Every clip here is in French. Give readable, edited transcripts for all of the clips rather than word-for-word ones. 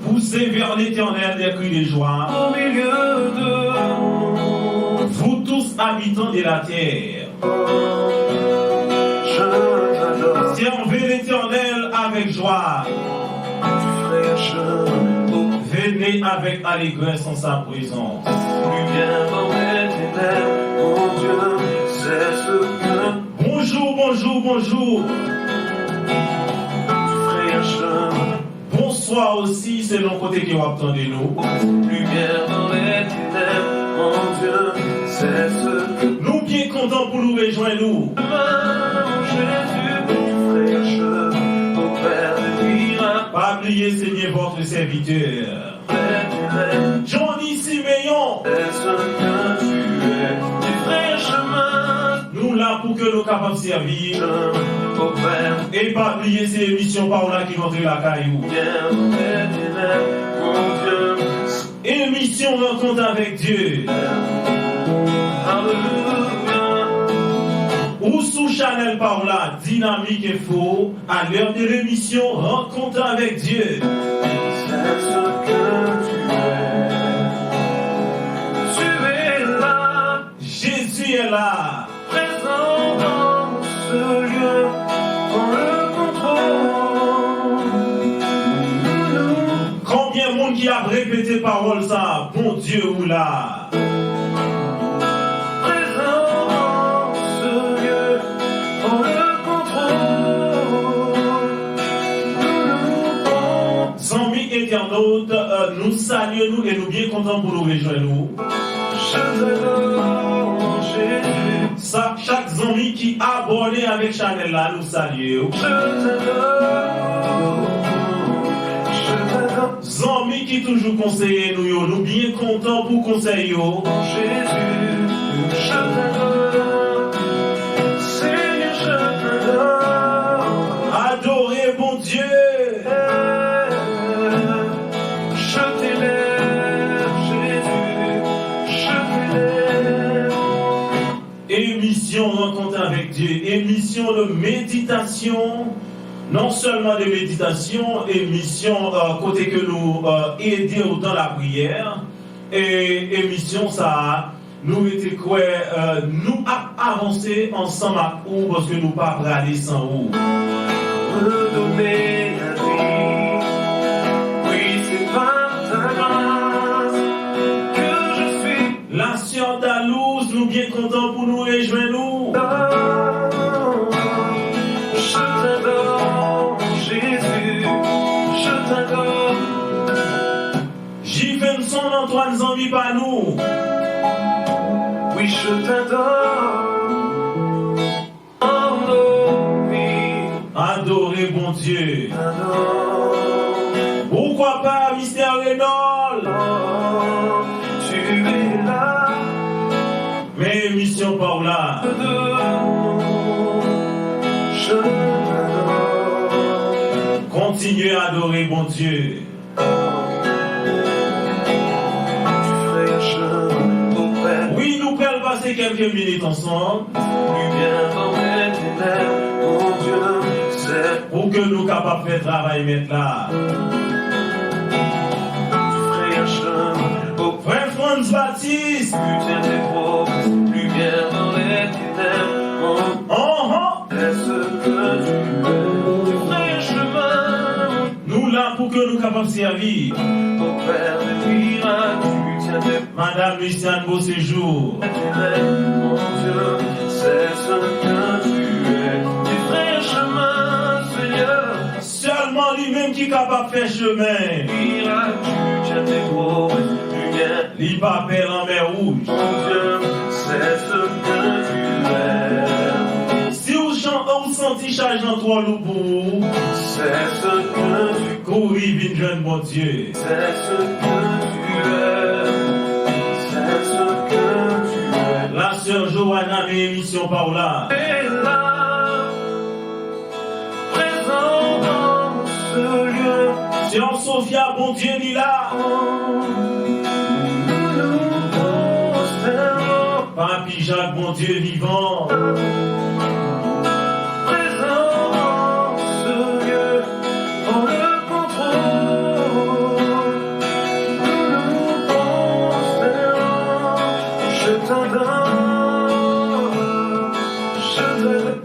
Poussez vers l'Éternel des cris de joie. Au milieu de vous tous habitants de la terre. Servez l'Éternel avec joie. Venez avec allégresse en sa présence. Lumière dans les ténèbres, mon Dieu, c'est ce que. Bonjour, bonjour, bonjour. Bonsoir aussi, selon côté qui vous attendez nous. Lumière dans les ténèbres, mon Dieu, c'est ce que. Nous bien contents pour nous rejoindre nous. Jésus, frère, au Père de miracles. Pas oublier, Seigneur, votre serviteur. Johnny Siméon. C'est ce que tu es, du vrai chemin. Nous là pour que nous capables de servir. Au Père. Et pas oublier ces émissions par là qui vont entrer la caillou. Mon Dieu. Émission rencontre avec Dieu. Ou sous Chanel par là, dynamique et faux, à l'heure de l'émission rencontre avec Dieu. C'est ce que tu es. Tu es là. Jésus est là. Présent dans ce lieu. Dans le contrôle. Combien de monde qui a répété parole ça, bon Dieu ou là. Présent dans ce lieu. Dans le contrôle. Amis internautes, nous saluons nous et nous bien contents pour nous rejoindre nous. Je t'adore, Jésus. Chaque zombie qui a abonné avec Chanel là, nous saluons. Je t'adore. Zombie qui toujours conseille nous, nous bien contents pour conseiller. Jésus, je t'adore. Seigneur, je t'adore. Adorez bon Dieu. Je t'élève, Jésus. Je t'élève. Émission rencontre avec Dieu, émission de méditation. Non seulement de méditation, émission côté que nous aider dans la prière, et émission ça, nous était quoi, nous avancer ensemble à où parce que nous pas aller sans où. Me donner la vie, oui c'est par ta grâce que je suis. La sœur Dalouse, nous bien contents pour nous rejoindre nous. Je t'adore, Jésus, je t'adore. Jivenson Antoine Zambi par nous. Oui, je t'adore. En nos vies. Adorez bon Dieu. Adore. Pourquoi pas Mystère Renault? Tu es là. Mais émission par là. Je t'adore. Continuez à adorer bon Dieu. Oui, nous pouvons passer quelques minutes ensemble. Lumière dans mes ténèbres, mon Dieu, c'est pour que nous capables de faire travail maintenant. Frère Franz Baptiste, lumière des pauvres, lumière dans les ténèbres, c'est ce que tu es, du vrai chemin. Nous là pour que nous capables de servir. Au Père des miracles, tu tiens des Madame Luciane Beau Séjour. Mon Dieu, c'est ce que tu es, du vrai chemin, Seigneur. Seulement lui-même qui est capable de faire chemin. Miracle, tu tiens des pauvres, lumière. Il papel en mer rouge. Mon Dieu, c'est ce que tu es. Si vous chantez, vous sentez charge en toi, loup. C'est ce que tu courir, vine jeune, mon Dieu. C'est ce que tu es. C'est ce que tu es. La sœur Johanna, mes émissions par là. Et là, présent dans ce lieu. Sœur Sophia, bon Dieu, il est là. Nous prosternons. Papy Jacques, bon Dieu vivant.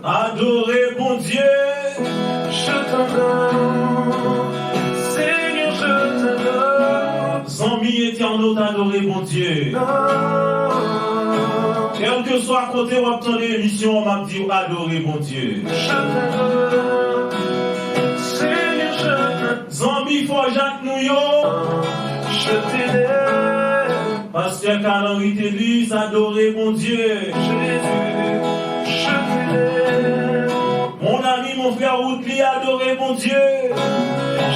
Adorer bon Dieu. Je t'adore. Seigneur, je t'adore. Zami éternel, t'adorer bon Dieu. Quel que soit à côté ou à ton émission, on m'a dit adorer bon Dieu. Je t'adore. Seigneur, je t'adore. Zami faut Jacques Nouyo. Je t'élève. Pasteur Calori Télis, adorer mon Dieu. Jésus, je t'élève. Mon ami, mon frère Oudli, adorer mon Dieu.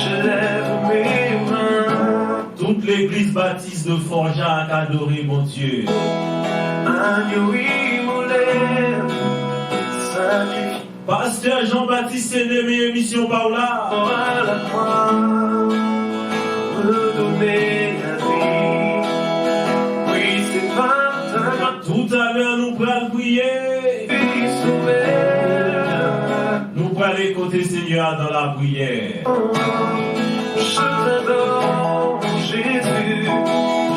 Je lève mes mains. Toute l'église baptiste de Fort-Jacques, adorer mon Dieu. Agneau immolé, sacrifié. Pasteur Jean-Baptiste Sénémé, émission par là. À la croix, redonner la vie. Oui, c'est pas ta Tout à l'heure, nous pourrons prier. vie sauvée. Nous pourrons aller côté Seigneur dans la prière. Je t'adore, Jésus.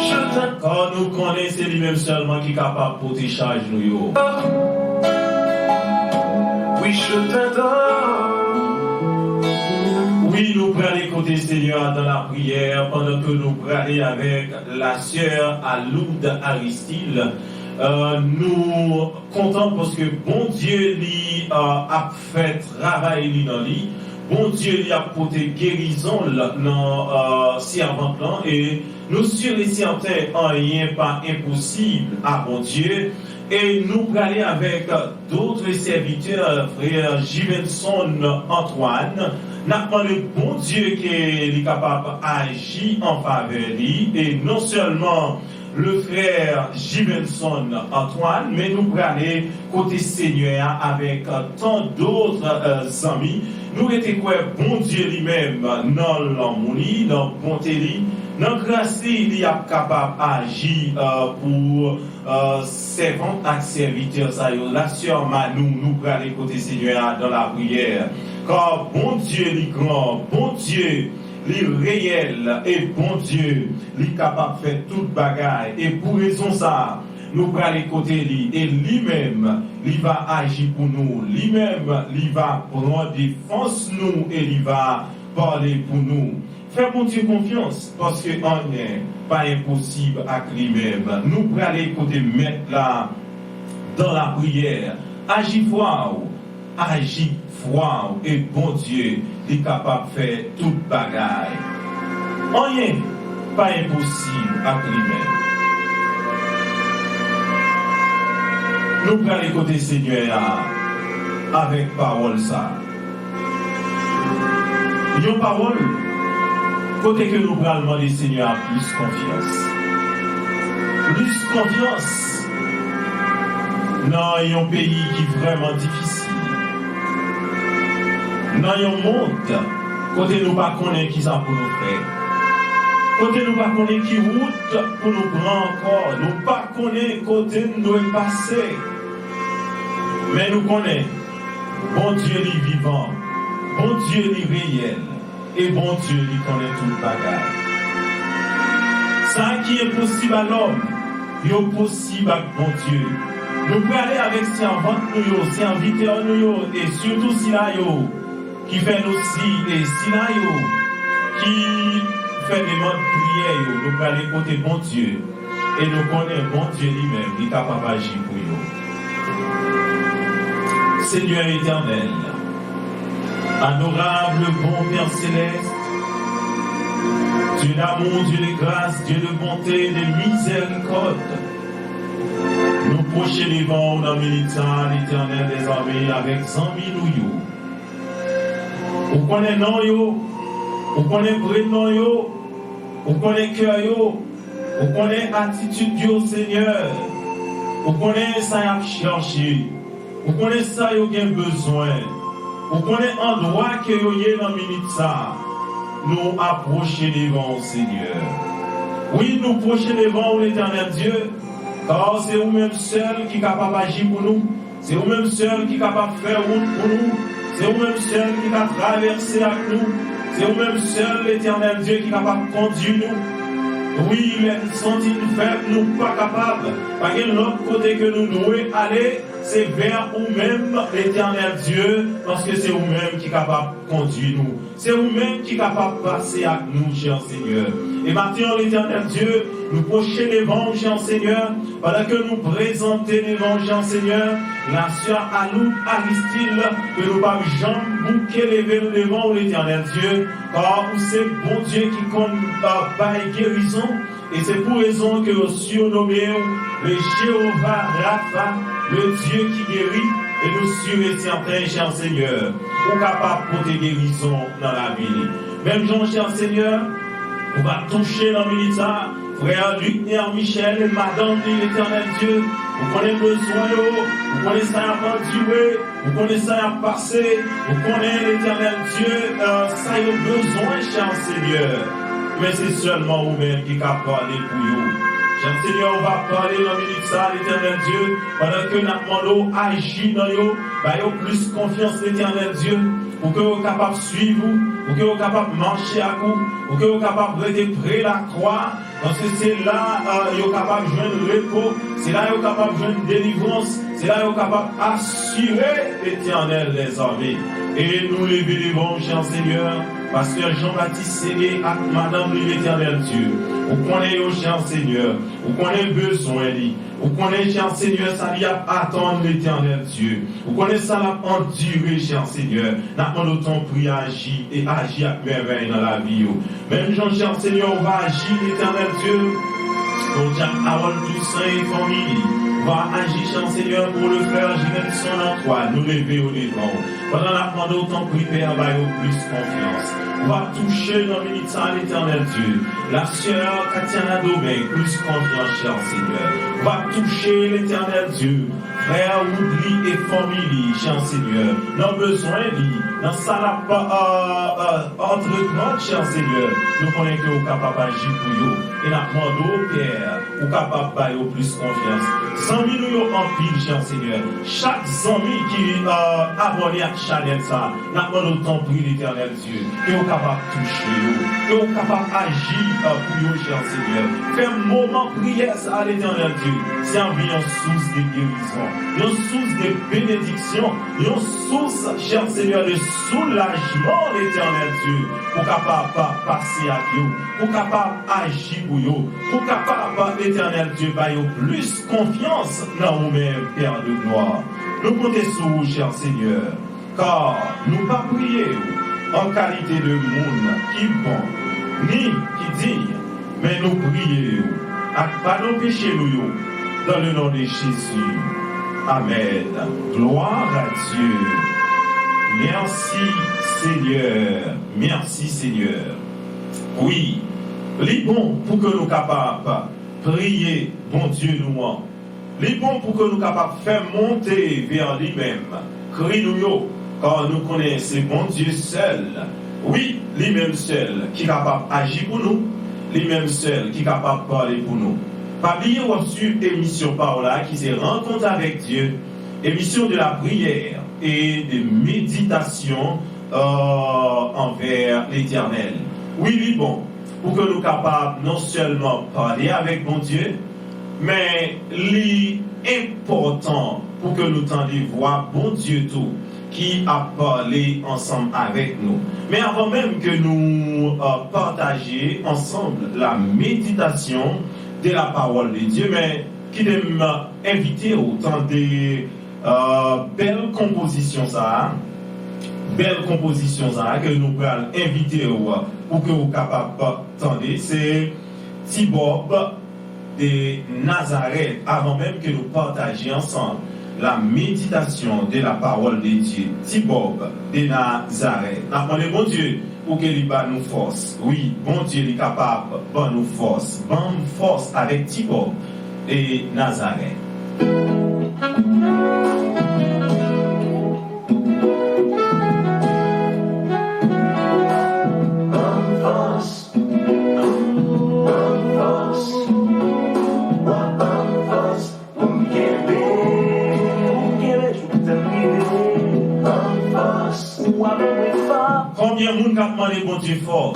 Je t'adore. Quand nous connaissons, c'est lui-même seulement qui est capable de porter charge nous. Oui, je t'adore. Oui, nous pourrons aller côté Seigneur dans la prière pendant que nous pourrons aller avec la sœur Aloud Aristide. Nous comptons parce que bon Dieu lui a fait travail lui dans lui. Bon Dieu lui a porté guérison dans servant plan et nous sur les certains rien pas impossible à bon Dieu. Et nous pourrons aller avec d'autres serviteurs, frère Givenson Antoine. N'a le bon Dieu qui est capable d'agir en faveur de lui et non seulement le frère Givenson Antoine, mais nous pourrons aller côté Seigneur avec tant d'autres amis. Nous étions quoi bon Dieu lui-même dans l'harmonie, dans la bonté, dans la grâce, il est capable d'agir pour servants et serviteurs. La sœur Manou, nous pourrons aller côté Seigneur dans la prière. Car bon Dieu est grand, bon Dieu est réel et bon Dieu est capable de faire toute bagaille. Et pour raison ça, nous pourrons aller côté lui et lui-même, il va agir pour nous. Lui-même, il va prendre défense nous et il va parler pour nous. Fais bon Dieu confiance parce que rien n'est pas impossible à lui-même. Nous pourrons aller côté mettre là dans la prière. Agis foi, agis foi et bon Dieu est capable de faire toute bagaille. Rien pas impossible à lui-même. Nous pourrons aller côté Seigneur avec parole ça. Une parole côté que nous pourrons demander Seigneur plus confiance. Plus confiance dans un pays qui est vraiment difficile. Dans un monde, côté nous pas connaître qui ça pour nous faire. Côté nous pas connaître qui route pour nous prendre encore. Nous pas connaître côté nous est passé. Mais nous connaissons. Bon Dieu est vivant. Bon Dieu est réel. Et bon Dieu lui connaît toute bagaille. Ça qui est possible à l'homme, est possible à bon Dieu. Nous pouvons aller avec servants nous, serviteurs nous, et surtout Silayo, qui fait aussi, et Silayo, qui fait des modes de prière. Nous pouvons aller côté bon Dieu. Et nous connaissons bon Dieu lui-même, qui est capable d'agir pour nous. Seigneur éternel, adorable bon Père céleste, Dieu d'amour, Dieu de grâce, Dieu de bonté, de miséricorde, nous prochons les vents dans l'éternel des armées avec 100 000 nous. Vous connaissez non yo, vous connaissez prénom yo, vous connaissez cœur yo, vous connaissez attitude yo Seigneur, vous connaissez ça y a cherché, vous connaissez ça y a besoin. Vous connaissez l'endroit que vous avez dans minute ça. Nous approcher devant Seigneur. Oui, nous approcher devant l'éternel Dieu. Car c'est vous-même seul qui est capable d'agir pour nous. C'est vous-même seul qui est capable de faire route pour nous. C'est vous-même seul qui va traverser avec nous. C'est vous-même seul l'éternel Dieu qui est capable de conduire nous. Oui, les sentiments faibles, nous pas capables. Parce que l'autre côté que nous devons aller, c'est vers vous-même, l'éternel Dieu, parce que c'est vous-même qui est capable de conduire nous. C'est vous-même qui est capable de passer avec nous, cher Seigneur. Et maintenant, l'éternel Dieu, nous procher l'évangile, Seigneur, pendant que nous présentons l'évangile, Seigneur, la sœur Anouk Aristide, que nous ne pouvons jamais bouquer lever nous devant l'éternel Dieu, car c'est bon Dieu qui compte par guérison. Et c'est pour raison que nous surnommons le Jéhovah Rapha, le Dieu qui guérit, et nous sûrs et certains, cher Seigneur, ou capable de porter guérison dans la vie. Même Jean, cher Seigneur, on va toucher dans le militaire, frère Luc Néer Michel, madame de l'éternel Dieu, vous connaissez le besoin, vous connaissez ça à durer, vous connaissez ça à passer, vous connaissez l'éternel Dieu, ça a besoin, cher Seigneur. Mais c'est seulement vous-même qui a parlé pour vous. Cher Seigneur, on va parler dans le ministère de l'éternel Dieu, pendant que notre monde agit dans vous, ayez plus confiance l'éternel Dieu, pour que vous soyez capable de suivre, pour que vous soyez capable de marcher à vous, pour que vous soyez capable de rester près de la croix, parce que c'est là que vous êtes capable de jouer le repos, c'est là que vous êtes capable de jouer une délivrance, c'est là que vous êtes capable d'assurer l'éternel des armées. Et nous les bénévons, cher Seigneur, Pasteur Jean-Baptiste Ségué à Madame de l'éternel Dieu. Vous connaissez au cher Seigneur, vous connaissez besoin, vous connaissez, cher Seigneur, ça lui a attendre l'éternel Dieu. Vous connaissez ça l'a enduré, cher Seigneur. N'attendons autant prier, agir et agir à merveille dans la vie. Même Jean, cher Seigneur, on va agir l'éternel Dieu. Pour dire Aaron du sang et famille. Va agir, cher Seigneur, pour le faire, j'ai son en toi, nous lever au devant. Pendant la demande autant prier, va plus confiance. Va toucher dans le ministère l'éternel Dieu. La sœur Katiana Domé, plus confiance, cher Seigneur. Va toucher l'éternel Dieu. Frère, oublie et famille, cher Seigneur. Nos besoins, dans ça, entre-temps, cher Seigneur. Nous connaissons que vous êtes capable d'agir pour vous. Et nous demandons au Père, vous êtes capable de faire plus confiance. Sans nous en pile, cher Seigneur. Chaque zombie qui abonne à Chanel, ça, nous demandons autant pour l'éternel Dieu. Que vous êtes capable de toucher vous. Que vous êtes capable d'agir pour vous, cher Seigneur. Fais un moment prière à l'éternel Dieu. C'est une source de guérison. Une source de bénédiction, une source, cher Seigneur, de soulagement, l'éternel Dieu, pour capable de passer à Dieu, pour capable d'agir pour vous, pour capable, l'éternel Dieu, de plus confiance dans vous-même, Père de gloire. Nous comptons sur vous, cher Seigneur, car nous ne pas prier en qualité de monde qui bon, ni qui digne, mais nous prions, pas nos péchés, nous, dans le nom de Jésus. Amen. Gloire à Dieu. Merci Seigneur. Merci Seigneur. Oui, il est bon pour que nous soyons capables de prier, bon Dieu nous. Il est bon pour que nous soyons capables de faire monter vers lui-même. Crie-nous, car nous connaissons bon Dieu seul. Oui, lui-même seul qui est capable d'agir pour nous. Lui-même seul qui est capable de parler pour nous. Pas oublier sur émission Parola qui se rencontre avec Dieu, émission de la prière et de méditation envers l'Éternel. Oui, bon, pour que nous soyons capables non seulement de parler avec bon Dieu, mais l'important pour que nous tendions voir bon Dieu tout qui a parlé ensemble avec nous. Mais avant même que nous partagions ensemble la méditation de la parole de Dieu, mais qui m'a invité autant de belles compositions ça, que nous pouvons inviter pour que vous soyez capables d'entendre. C'est Thibob de Nazareth, avant même que nous partagions ensemble la méditation de la parole de Dieu. Thibob de Nazareth. Appelez bon Dieu pour qu'il nous force. Oui, bon Dieu est capable de nous force. Bonne force avec Thibob de Nazareth. Combien de monde a demandé bon Dieu fort?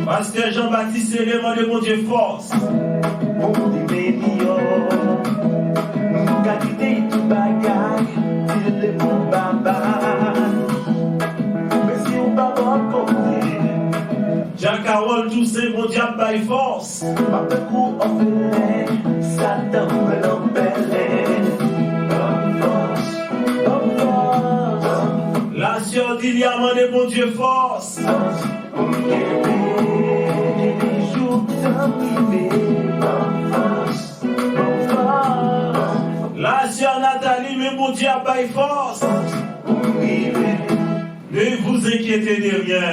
Pasteur Jean-Baptiste Ségué a demandé bon Dieu force. mon papa. Mais si on va pas côté, Jack Carroll, tout c'est mon diable by force. pas de coup en fait, Satan me l'embellait. La sœur dit, il y a demandé mon Dieu force. La sœur Nathalie, mais mon Dieu by force. Ne vous inquiétez de rien.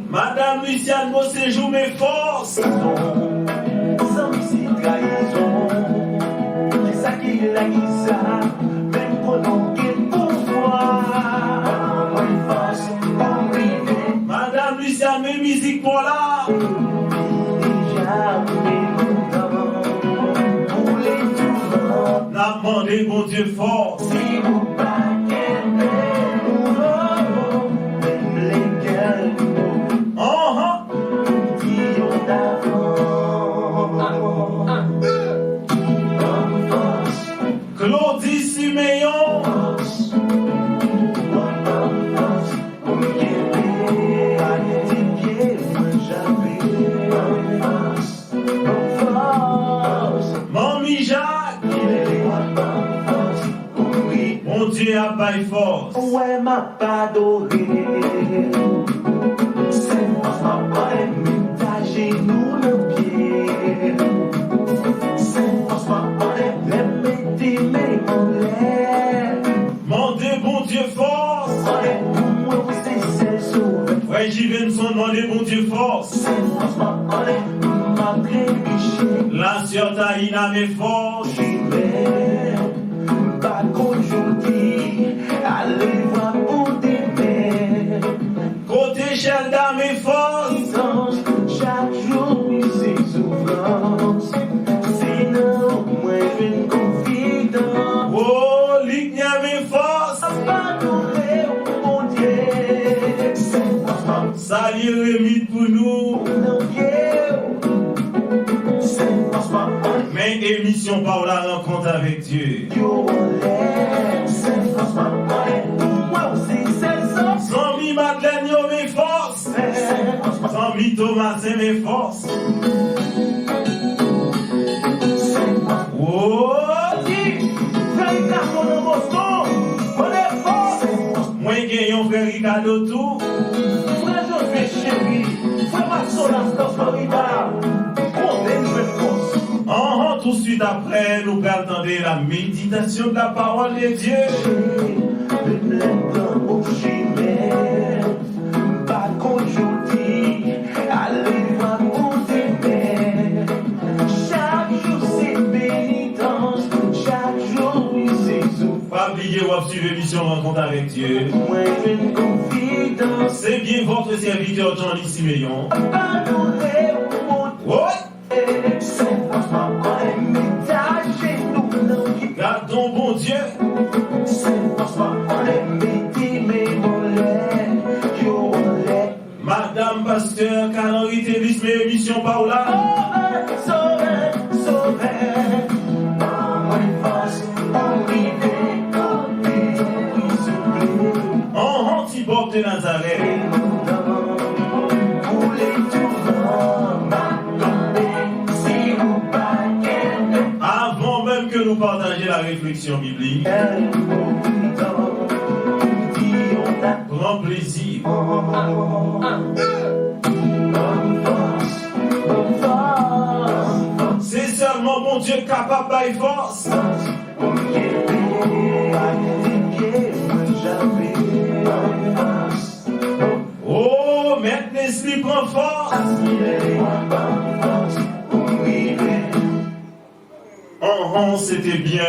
Madame Luciane, mon séjour mes forces. Madame Luciane, mes musiques pour là. N'a demandé mon Dieu force. Claudie Siméon. Mamie Jacques. Mon Dieu a by force. Ouais, m'a pas adoré. C'est force m'a pas aimé. T'as genoux le pied. C'est force m'a pas aimé. M'aimer en l'air. Mandez bon Dieu force. Ouais, j'y vais son demander bon Dieu force. C'est force m'a pas aimé. M'a trébuché. La sœur Taïna mes forces. Pas qu'aujourd'hui, allez voir pour des mères. Côté Chelda mes forces. Chaque jour, ses souffrances. Sinon, moi, j'ai une confidence. Oh, Lignia mes forces. Pardonnez, mon Dieu. Salut Rémi pour nous. Mais émission par la rencontre avec Dieu. Zami Madeleine, yo mes forces. Zami Thomas, c'est mes forces. Oh, moi, j'ai un frère Ricardo tout. Frère Josué chéri, frère Marceau, Florida. Tout de suite après, nous attendons la méditation de la parole de Dieu. Chaque jour c'est pénitence, chaque jour c'est souffrance. Pas oublier ou suivre l'émission Rencontre avec Dieu. C'est bien votre serviteur Jean-Louis Siméon. Ouais. Gardons bon Dieu. Madame Pasteur, Canary Télis, mes émissions par là. En Antibord de Nazareth. Avant même que nous partagions la réflexion biblique, grand plaisir. C'est seulement mon Dieu capable by force. Oh, maintenant l'esprit prend force. C'était bien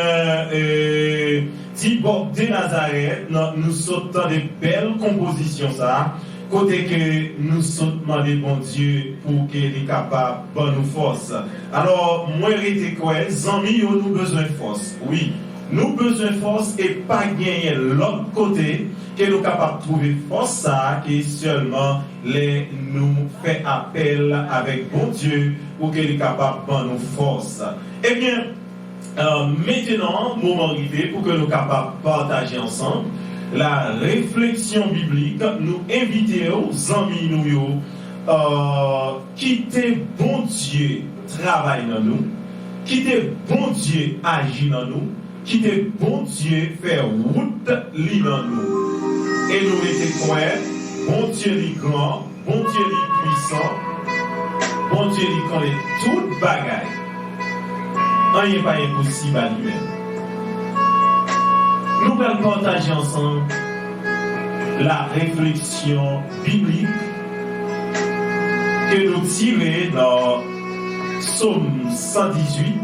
Thibaut de Nazareth. Nous sautons des belles compositions ça. Côté que nous sautons demander bon Dieu pour qu'il est capable de nous force. Alors, moi, j'étais quoi? Amis, nous besoin de force. Oui, nous besoin de force et pas gagner l'autre côté que nous capables de trouver force ça qui est seulement les nous faire appel avec bon Dieu pour qu'il soit capable de nous force. Eh bien, maintenant, moment arrivé pour que nous soyons capables de partager ensemble la réflexion biblique, nous inviter aux amis nous quitter bon Dieu travail dans nous, quitter bon Dieu agir dans nous, quitter bon Dieu faire route dans nous. Et nous mettons quoi? Bon Dieu est grand, bon Dieu est puissant, bon Dieu il connaît toute bagaille. Rien n'est pas impossible à lui-même. Nous allons partager ensemble la réflexion biblique que nous tirons dans Psaume 118,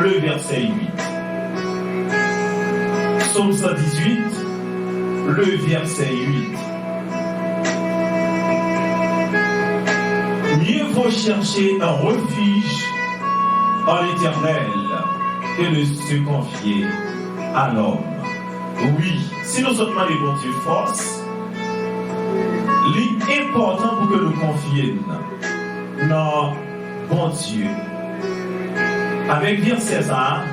le verset 8. Psaume 118, le verset 8. Mieux vaut chercher un refuge en l'Éternel que de se confier à l'homme. Oui, si nous sommes les bons Dieu force, l'important pour que nous confions dans bon Dieu. Avec verset ça,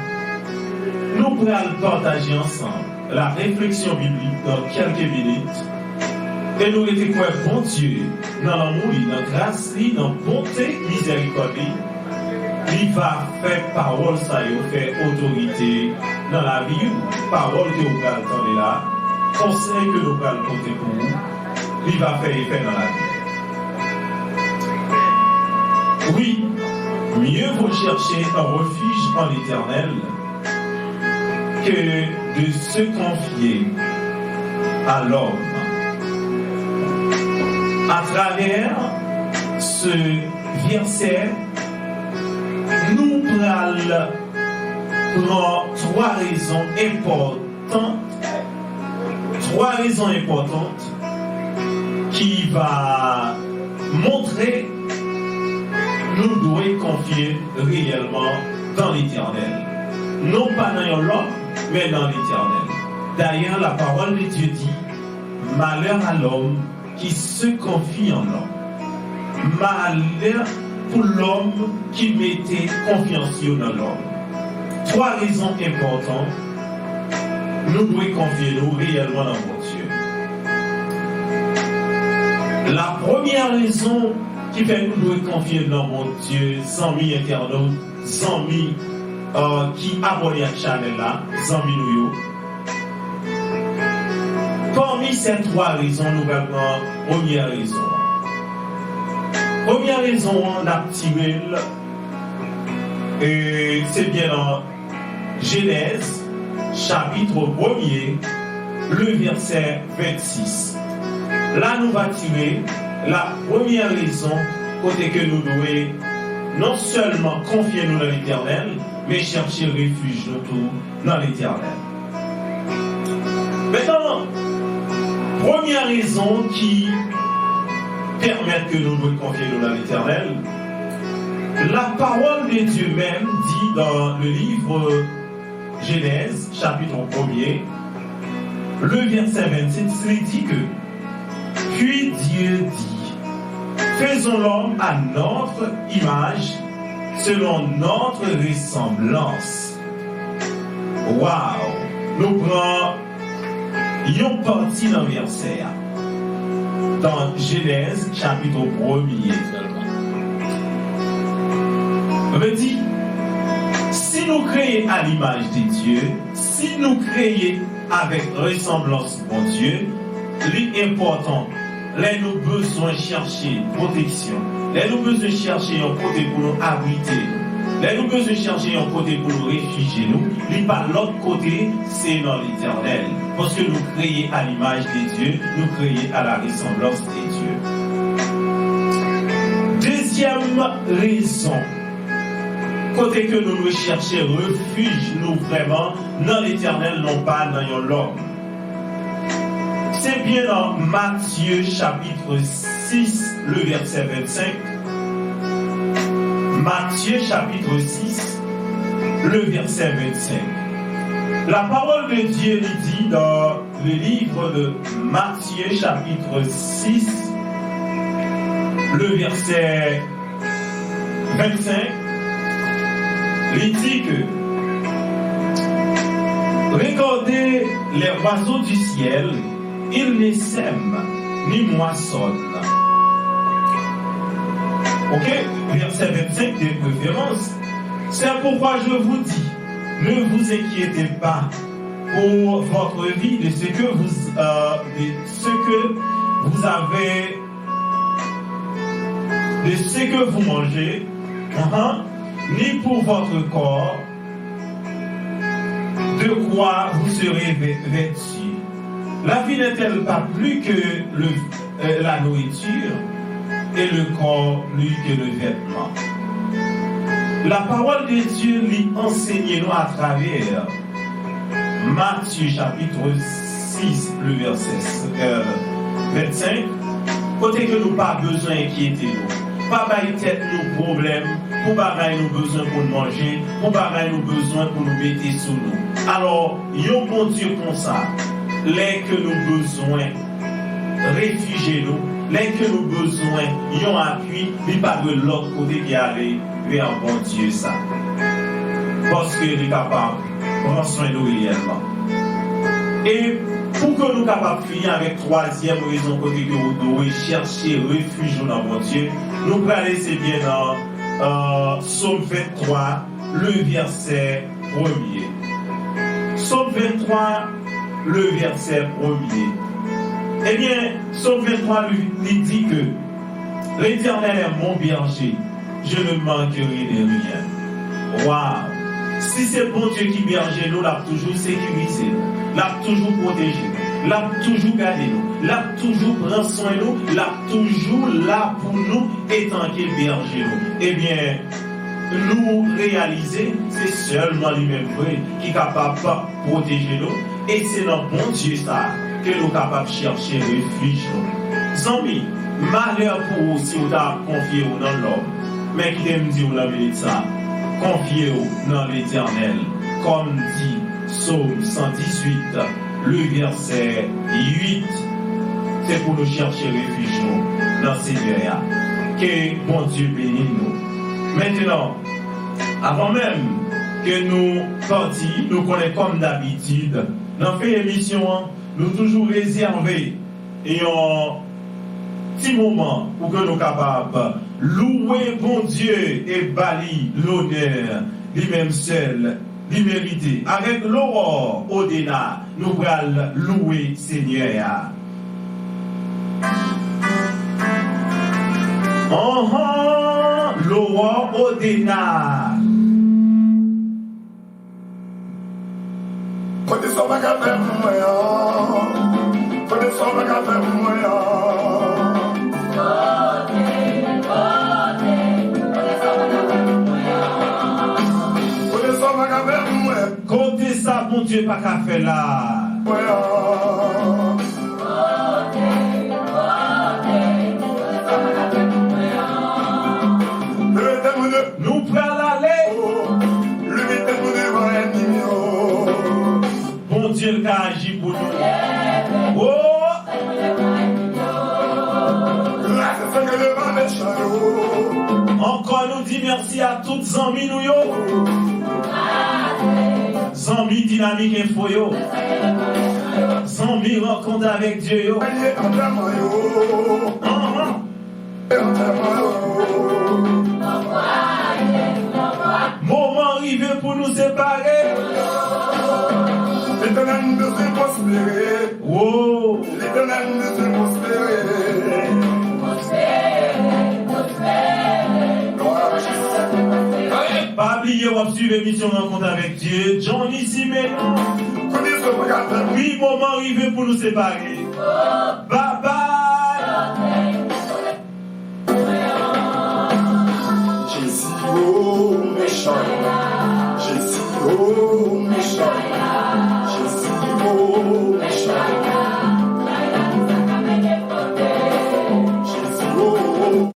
nous pourrons partager ensemble la réflexion biblique dans quelques minutes. Et nous étions quoi bon Dieu dans l'amour, dans la grâce, dans la bonté, miséricorde. Il va faire parole, ça y est, faire autorité dans la vie, parole que vous allez entendre là, conseil que nous allons porter pour vous, il va faire effet dans la vie. Oui, mieux vaut chercher un refuge en l'Éternel que de se confier à l'homme. À travers ce verset, nous allons prendre trois raisons importantes qui vont montrer nous devons confier réellement dans l'Éternel. Non pas dans l'homme, mais dans l'Éternel. D'ailleurs, la parole de Dieu dit, malheur à l'homme qui se confie en l'homme. Malheur pour l'homme qui mettait confiance dans l'homme. Trois raisons importantes. Nous devons confier nous réellement dans mon Dieu. La première raison qui fait que nous devons confier dans mon Dieu, amis internautes, amis qui abonnent à cette chaîne-là, amis nous. Parmi ces trois raisons, nous allons prendre la première raison. Première raison, on a tiré, et c'est bien dans Genèse, chapitre 1er, le verset 26. Là, nous allons tirer la première raison, côté que nous devons non seulement confier nous dans l'Éternel, mais chercher refuge dans l'Éternel. Maintenant, première raison qui permet que nous nous confions dans l'Éternel, la parole de Dieu même dit dans le livre Genèse, chapitre 1er, le verset 27, il dit que puis Dieu dit, faisons l'homme à notre image, selon notre ressemblance. Waouh! Nous prenons une partie dans le verset, dans Genèse, chapitre 1er. On dit, si nous créons à l'image de Dieu, si nous créons avec ressemblance pour Dieu, l'important, là nous besoin chercher protection, là nous besoin chercher un côté pour nous abriter, là nous besoin chercher un côté pour nous réfugier, nous par l'autre côté, c'est dans l'Éternel, parce que nous créons à l'image de Dieu, nous créons à la ressemblance de Dieu. Deuxième raison, côté que nous cherchons refuge, nous vraiment dans l'Éternel, non pas dans l'homme. C'est bien dans Matthieu chapitre 6, le verset 25. Matthieu chapitre 6, le verset 25. La parole de Dieu nous dit dans le livre de Matthieu chapitre 6, le verset 25, il dit que regardez les oiseaux du ciel, ils ne sèment ni moissonnent. Ok, verset 25 de préférence. C'est pourquoi je vous dis, ne vous inquiétez pas pour votre vie de ce que vous avez, de ce que vous mangez, ni pour votre corps, de quoi vous serez vêtus. La vie n'est-elle pas plus que la nourriture et le corps plus que le vêtement? La parole de Dieu lui enseigne nous à travers Matthieu chapitre 6, le verset 25, côté que nous pas besoin d'inquiéter nous. Pas bailler tête nos problèmes, pour pas nous besoin pour manger, pour pas nous besoin pour nous mettre sous nous. Alors, yon bon Dieu comme ça, les que nous besoin, réfugiez-nous, les que nous besoin, yon appui, mais pas de l'autre côté qui allait vers bon Dieu ça. Parce qu'il est capable de prendre soin de nous réellement. Et pour que nous soyons capables de finir avec troisième raison côté que nous devons chercher refuge dans mon Dieu, nous allons laisser bien dans Psaume 23, le verset 1er. Psaume 23, le verset 1er. Eh bien, Psaume 23 lui dit que l'Éternel est mon berger, je ne manquerai de rien. Waouh! Si c'est bon Dieu qui berge nous, l'a toujours sécurisé, l'a toujours protégé, l'a toujours gardé nous, l'a toujours pris soin de nous, l'a toujours là pour nous étant qu'il berge nous. Eh bien, nous réaliser, c'est seulement lui-même vrai qui est capable de protéger nous. Et c'est dans bon Dieu ça que nous sommes capables de chercher refuge. Zami, malheur pour vous si vous avez confié dans l'homme. Mais qui aime dire la vérité ça, confiez-vous dans l'Éternel, comme dit Psaume 118, le verset 8. C'est pour nous chercher refuge dans le Seigneur. Que bon Dieu bénisse nous. Maintenant, avant même que nous partions, nous connaissons comme d'habitude, dans cette émission, nous toujours réservé et un petit moment pour que nous soyons capables de louer bon Dieu et bali l'honneur, lui-même seul, lui mérité. Avec l'aurore au déna, nous allons louer Seigneur. L'aurore au déna. Condição vai café amanhã. Condição vai café amanhã. Condição vai café amanhã. Côté ça, bon Dieu, pas qu'à faire là. Nous prenons l'aller. Bon Dieu qui a agi pour nous. Oh! Encore nous dit merci à toutes les amis nous yo. Amis dynamique info yo. Amis rencontre avec Dieu yo. Moment arrivé pour nous séparer. L'éternel nous fait prospérer. Oh. L'éternel nous fait prospérer. Pas oublier ou suivre l'émission Rencontre avec Dieu. John ici maintenant. Oui, moment arrivé pour nous séparer. Bye bye. Jésus, oh méchant.